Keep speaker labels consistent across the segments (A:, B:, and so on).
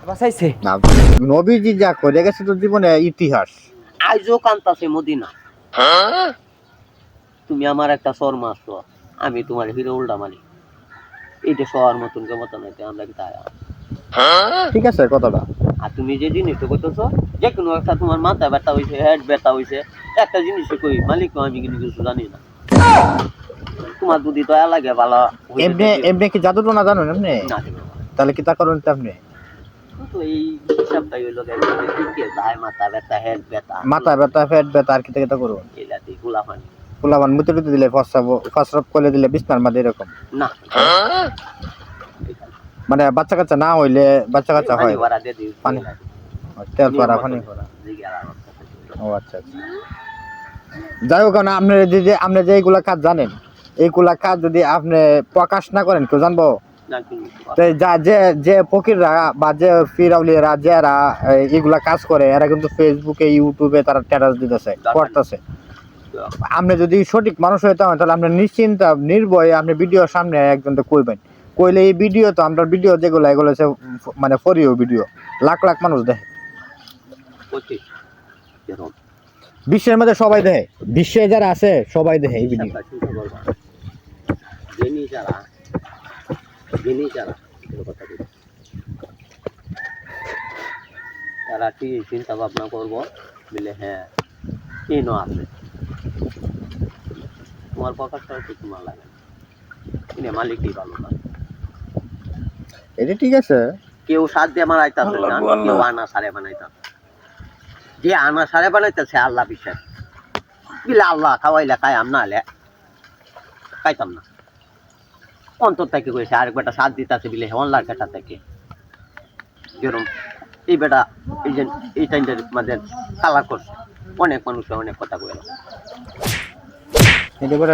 A: বাঁচাইছে
B: না নবীজি যা করে গেছে তো জীবনে ইতিহাস।
C: আইজো কান্তাছে মদিনা। তুমি আমার একটা শর্মা আছো, আমি তোমার হিরো উল্টা মারি। এইটা শোয়ার মতন ক্ষমতা নাই, আমরা কি তাই?
B: ঠিক আছে কথাটা।
C: আর তুমি যে জিনিসটা করতেছো, যে কোনো একটা তোমার মাথা ব্যথা হয়েছে, হেড ব্যথা হয়েছে, একটা জিনিসে কই মালিক আমি কিন্তু কিছু জানি না। তোমার যদি দয়া লাগে ভালো
B: এমনি এমনি কি জাদু টোনা জানেন এমনি?
C: না,
B: তাহলে কি তা করেন আপনি?
C: তো এই হিসাবটাই হইলো কি যায় মাথা ব্যথা, হেড ব্যথা,
B: মাথা ব্যথা, পেট ব্যথা আর কি থেকে তা করুন?
C: এলাতে গোলাপানি
B: পোলাবান মুতে টুতে দিলে ফসরপ করে দিলে বিছনার মধ্যে এরকম
C: না,
B: মানে বাচ্চা কাচ্চা না হইলে বাচ্চা কাচ্চা হয় পানি তেল পরা পানি পরা। ও আচ্ছা আচ্ছা। যাই হোক না, আপনি যে এইগুলা কাজ জানেন, এইগুলা কাজ যদি আপনি প্রকাশ না করেন কেউ জানবো? যে ফকিররা বা যে ফিরাউলিরা যারা এগুলা কাজ করে এরা কিন্তু ফেসবুকে ইউটিউবে তারা স্ট্যাটাস দিতেছে করতেছে। আপনি যদি সঠিক মানুষ হইতে হয় তাহলে আপনি নিশ্চিন্ত নির্ভয়ে আপনি ভিডিওর সামনে একজনকে কইবেন, কইলে এই ভিডিও তো আমরা ভিডিও যেগুলো এগুলো হচ্ছে মানে ফরিও ভিডিও লাখ লাখ মানুষ দেখে, বিশ্বের মধ্যে সবাই দেখে, বিশ্বে যারা আছে সবাই দেখে এই ভিডিও।
C: তারা ঠিক চিন্তা ভাবনা করবো বলে হ্যাঁ কেন আছে তোমার প্রকাশ করা তো তোমার লাগে কিনে মালিকই ভালো না।
B: এটা ঠিক আছে,
C: কেউ সাত দিয়ে বানাইতেছে না, কেউ আনা সারে বানাইতেছে। যে আনা সারে বানাইতেছে আল্লাহ বিশ্বাস বিলে আল্লাহ খাওয়াইলে খাইয়াম না হলে খাইতাম না। অন্তর থেকে কয়েছে আরেক বেটা সাত দিতেছে বিলে অনলার কাটা থেকে যেরকম এই বেটা এই যে এই টাইমটার মাঝে কালার করছে, অনেক মানুষে অনেক কথা কইল।
B: এটা বড়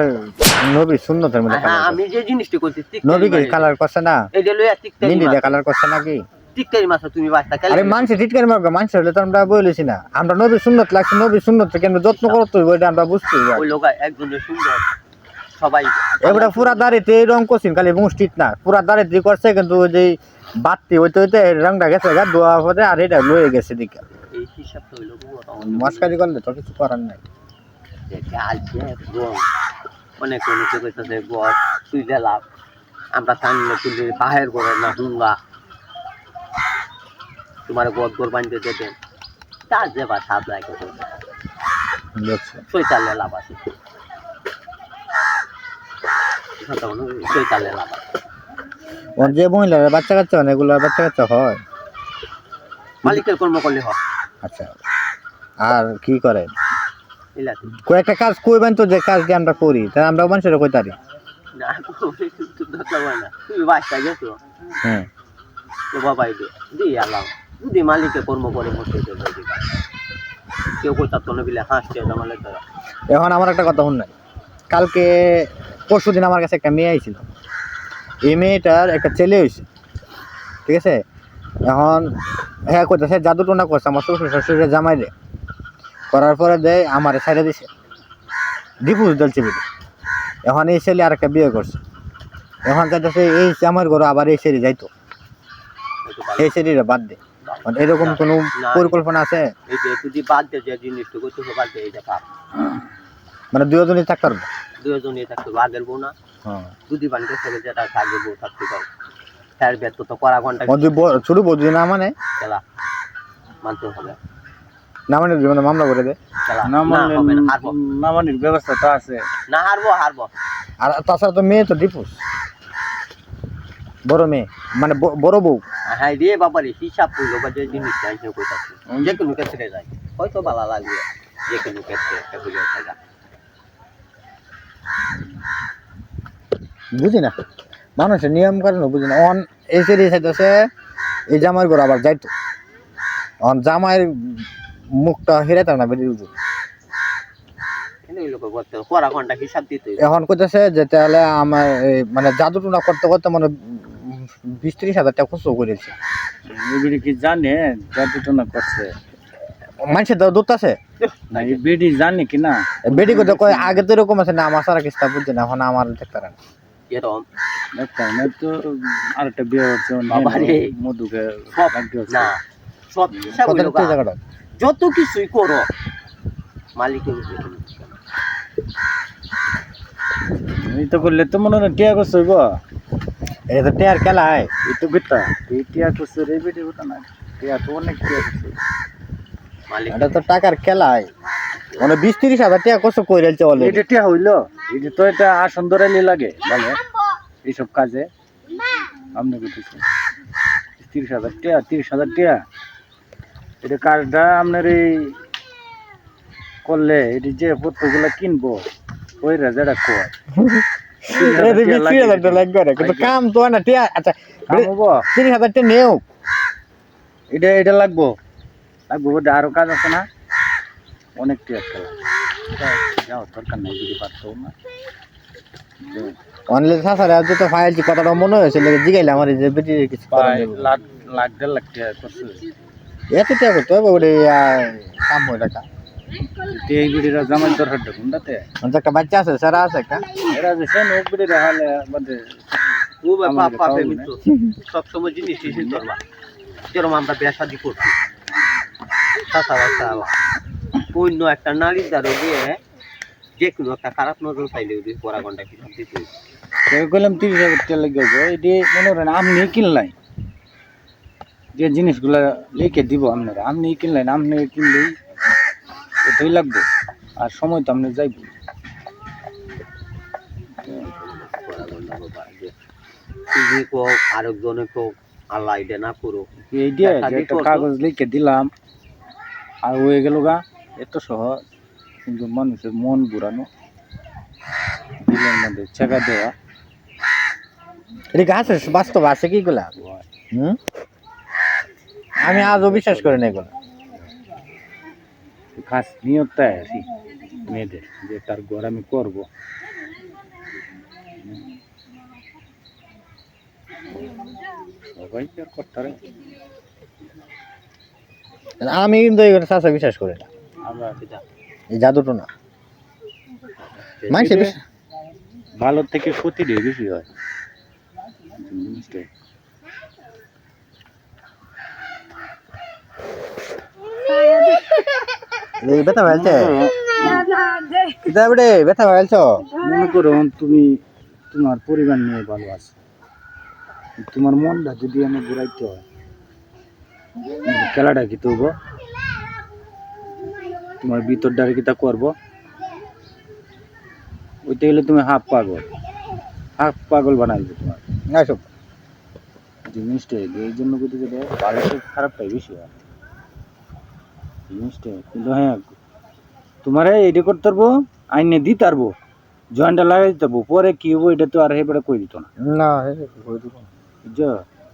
B: নবী সুন্নতের মধ্যে
C: হ্যাঁ, আমি যে জিনিসটা করছি
B: নবী কি কালার করছে না?
C: এইটা লইয়া টিকটাই
B: নিন্দে কালার করছে নাকি?
C: টিকটাই মাছ তুমি বাস্তা কালে
B: আরে মানুষ টিটকারি মারবে, মানুষ হলে তো আমরা বলেছি না, আমরা নবী সুন্নত লাগছে, নবী সুন্নত কেন যত্ন করতে হইব এটা আমরা বুঝতে হইব।
C: ওই লোক একজনের সুন্দর সবাই
B: এবারে পুরা দাড়িতে এই রং করছেন খালি মুষ্টিত না, পুরা দাড়িতে করছে কিন্তু ওই যে বাতি হইতে হইতে রংটা গেছে গা দোয়া পরে আর এটা লয়ে গেছে দিকে।
C: এই হিসাবটা হইলো
B: মস্কারি করলে তো কিছু করার নাই।
C: অনেক মানুষে কইতেছে গছ তুই লাভ আমরা টানলে তুলি বাহের করে না হুঙ্গা তোমার গদ গোর বানিয়ে দেবেন তার যে বা সাত লাগে চৈতালে লাভ আছে, চৈতালে লাভ আছে।
B: যে মহিলার বাচ্চা কাচ্চা হয় এগুলোর বাচ্চা কাচ্চা হয়
C: মালিকের কর্ম করলে হয়।
B: আচ্ছা, আর কি করে
C: এলাতে
B: কয়েকটা কাজ কইবেন তো যে কাজটি আমরা করি তা আমরা মানুষের কইতারি
C: না তুমি বাচ্চা গেছো
B: হ্যাঁ
C: তো বাবাই দিয়ে আলাম যদি মালিকের কর্ম করে মরতে কেউ কইতা তো নবিলে হাসছে জামালে তারা।
B: এখন আমার একটা কথা শুন নাই, কালকে পরশুদিন আমার কাছে একটা মেয়ে আইছিল, এই মেয়েটার একটা ছেলে হয়েছে, ঠিক আছে? এখন হ্যাঁ কইতেছে জাদু টোনা করছে আমার শ্বশুর শাশুড়ি জামাই রে, করার পরে দেয় আমার সাইডে দিছে ডিভোর্স দিলছে বিলে। এখন এই ছেলে আর একটা বিয়ে করছে, এখন যাইতেছে এই আমার ঘরে আবার এই ছেলে যাইতো, এই ছেলেটা বাদ দে। এরকম কোনো পরিকল্পনা আছে?
C: এই যে যদি বাদ দে যে জিনিসটা করতেছে বাদ দে এইটা পাপ,
B: মানে দুজনই থাকতে পারবো,
C: দুজনই থাকতে আগের বউ না যদি বানিয়ে ছেলে যেটা আগের বউ থাকতে পারো তার বেত তো করা ঘন্টা
B: ছোট বউ যদি না মানে
C: খেলা মানতে হবে
B: না, মানে মামলা করে দেয়
A: না মানির ব্যবস্থা তো আছে
C: না, হারবো
B: আর তাছাড়া তো মেয়ে তো ডিভোর্স, বড় মেয়ে মানে বড় বউ।
C: হ্যাঁ রে বাবারে হিসাব করলো বা যে জিনিসটা আইসে কইতাছে যে কোনো ক্ষেত্রে যায় হয়তো ভালো লাগবে, যে কোনো ক্ষেত্রে একটা বুঝে থাকা
B: বুঝি না মানুষের নিয়ম কারণ বুঝি না। অন এই সেরি চাইতেছে এই জামাইয়ের ঘর আবার যাইতো, অন জামাইয়ের মুখটা হেরাইতাম না বেরিয়ে উঠু।
C: করা ঘন্টা হিসাব দিতে
B: এখন কইতেছে যে তাহলে আমার মানে জাদু টুনা করতে করতে মানে 20-30 হাজার টাকা খরচ করেছে।
A: এগুলি কি জানে জাদু টোনা করছে?
B: মানুষের তো দূর আছে
A: না এই বেডি জানে কি না?
B: বেডি করতে কয় আগে তো এরকম আছে না, আমার সারা কিস্তা বুঝছে না, এখন আমার দেখতে পারে না।
C: এরকম
A: একটা না তো আরেকটা বিয়ে হচ্ছে
C: বাবারে।
A: মধুকে
C: সব
A: রাখতে হচ্ছে।
C: না সব হিসাব
B: কত
C: হইলো
B: রাখতে
C: গা।
B: জায়গাটা
C: যত কিছুই করো মালিকের উপরে কোনো কিছু না।
A: এই তো করলে তো মনে হয় টিয়া করছে হইব
B: এটা তো টেয়ার খেলা হয়
A: এই তো বিটা এই টিয়া করছে রে বেটি ওটা না টিয়া তো অনেক টিয়া করছে
C: মালিক
B: এটা তো টাকার খেলা হয় মানে 20-30 হাজার টাকা কষ্ট করে রেলছে অলরেডি
A: এটা টিয়া হইলো এটা তো এটা আসন ধরাইলে লাগে বলে এইসব কাজে আপনি করতেছে 30,000 টিয়া 30,000 টিয়া এটা কাজটা আপনার এই করলে এটি যে পত্রগুলো কিনবো ওই রাজাটা কয়
B: 20-30 হাজার টাকা লাগবে কিন্তু কাম তো হয় না টিয়া আচ্ছা
A: কামবো
B: 30 হাজার টাকা নেও
A: এটা এটা লাগবো লাগবো বলতে আরো কাজ আছে না অনেক টিয়া খেলা যাও দরকার নাই যদি পারতো না
B: অনলাইন সাসারে আজ তো ফাইলছি কথাটা মনে হয়েছে লেগে জিগাইলে আমার এই যে বেটি কিছু করা
A: প্রায়
B: যাবে না।
A: লাখ 1.5 লাখ টিয়া করছে
B: এত টাকা করতে হবে ওরে কাম হয় টাকা
A: এই বিড়িরা জামাই দরকার কোনটাতে
B: মানে একটা বাচ্চা আছে সারা আছে একটা
A: এরা যে সে নোক বিড়ি রাখালে মানে
C: ও বাবা
A: আমাদের
C: পাপে
A: খাওয়াবো
C: মিত্র সবসময় জিনিস হিসেবে ধরবা যেরকম আমরা বিয়া শাদি করছি চাচা বাচ্চা অন্য একটা নারীর দ্বারা দিয়ে যে কোনো একটা খারাপ নজর পাইলে ওই পরা ঘন্টা হিসাব দিতে হইবে।
A: কইলাম 30,000 টাকা লেগে যাবে এটি মনে করেন আপনি কিনলাই যে জিনিসগুলা লিখে দিব আপনারা আপনি কিনলেন আপনি কিনলেই এটাই লাগবে আর সময় তো আপনি যাইব
C: পরা ঘন্টা বাবা যে তুমি কোক আরেকজনে কোক আল্লাহ এটা না করো
A: এই দিয়ে
C: দেখা
A: যে
C: দেখি
A: একটা
C: করতো।
A: কাগজ লিখে দিলাম আর হয়ে গেল গা এত সহজ কিন্তু মানুষের মন ঘুরানো দিলের মধ্যে ছেঁকা দেওয়া
B: এটা আছে বাস্তব আছে কি গুলা আমি আজও বিশ্বাস করি না এগুলো
A: খাস নিয়তটাই আছি মেয়েদের যে তার ঘর আমি করবো সবাই কি আর করতে পারে
B: আমি কিন্তু এগুলো সাসা বিশ্বাস করি না
A: আমরা
B: এই জাদুটো না মানুষের বিশ্বাস
A: ভালো থেকে ক্ষতিটাই বেশি হয় জিনিসটাই
B: এই ব্যথা হয়েছে কিতাবে ব্যথা হয়েছ
A: মনে করো তুমি তোমার পরিবার নিয়ে ভালো আছো তোমার মনটা যদি আমি ঘুরাইতে হয় খেলাটা কি তৈব তোমার ভিতরটারে কি তা করবো ওইটা গেলে তুমি হাফ পাগল বানাইবে তোমার
B: আসো
A: জিনিসটাই এই জন্য বলতে গেলে ভালো থেকে খারাপটাই বেশি হয় জিনিসটাই কিন্তু হ্যাঁ তোমার এইটা করতে পারবো আইনে দিতে পারবো জয়েন্টটা লাগাই দিতে পারবো পরে কি হবো এটা তো আর হেবারে কই দিত না
B: না
A: বুঝছো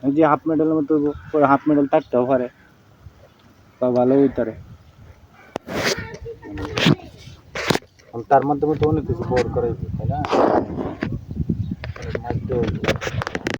A: এই যে হাফ মেডেলের মতো হইবো, পরে হাফ মেডেল থাকতেও পারে বা ভালো হইতারে তার মাধ্যমে তো অনেক কিছু বোর করাইবে তাই না